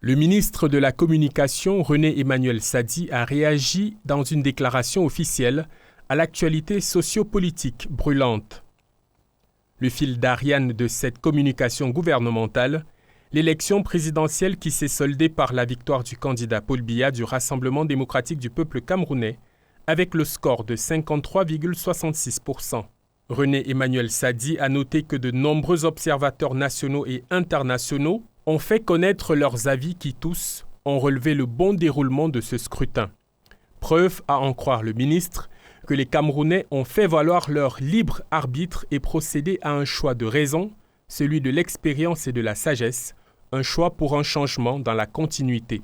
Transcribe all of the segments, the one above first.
Le ministre de la Communication, René-Emmanuel Sadi, a réagi dans une déclaration officielle à l'actualité sociopolitique brûlante. Le fil d'Ariane de cette communication gouvernementale, l'élection présidentielle qui s'est soldée par la victoire du candidat Paul Biya du Rassemblement démocratique du peuple camerounais avec le score de 53,66%. René-Emmanuel Sadi a noté que de nombreux observateurs nationaux et internationaux ont fait connaître leurs avis qui tous ont relevé le bon déroulement de ce scrutin. Preuve, à en croire le ministre, que les Camerounais ont fait valoir leur libre arbitre et procédé à un choix de raison, celui de l'expérience et de la sagesse, un choix pour un changement dans la continuité.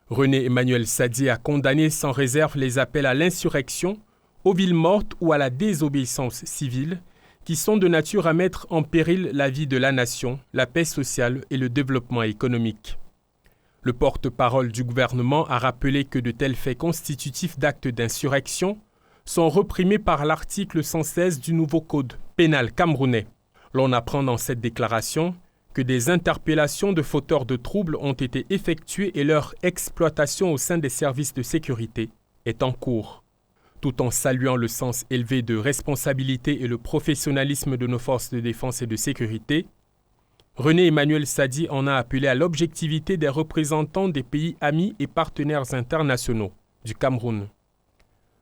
René-Emmanuel Sadi a condamné sans réserve les appels à l'insurrection, aux villes mortes ou à la désobéissance civile, qui sont de nature à mettre en péril la vie de la nation, la paix sociale et le développement économique. Le porte-parole du gouvernement a rappelé que de tels faits constitutifs d'actes d'insurrection sont reprimés par l'article 116 du nouveau code pénal camerounais. L'on apprend dans cette déclaration que des interpellations de fauteurs de troubles ont été effectuées et leur exploitation au sein des services de sécurité est en cours. Tout en saluant le sens élevé de responsabilité et le professionnalisme de nos forces de défense et de sécurité, René-Emmanuel Sadi en a appelé à l'objectivité des représentants des pays amis et partenaires internationaux du Cameroun.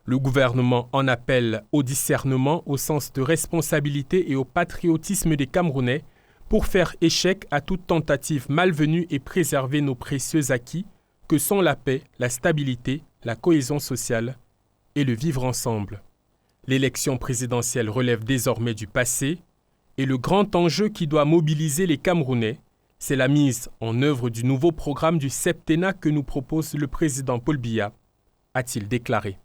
Le gouvernement en appelle au discernement, au sens de responsabilité et au patriotisme des Camerounais pour faire échec à toute tentative malvenue et préserver nos précieux acquis que sont la paix, la stabilité, la cohésion sociale et le vivre ensemble. L'élection présidentielle relève désormais du passé et le grand enjeu qui doit mobiliser les Camerounais, c'est la mise en œuvre du nouveau programme du septennat que nous propose le président Paul Biya, a-t-il déclaré.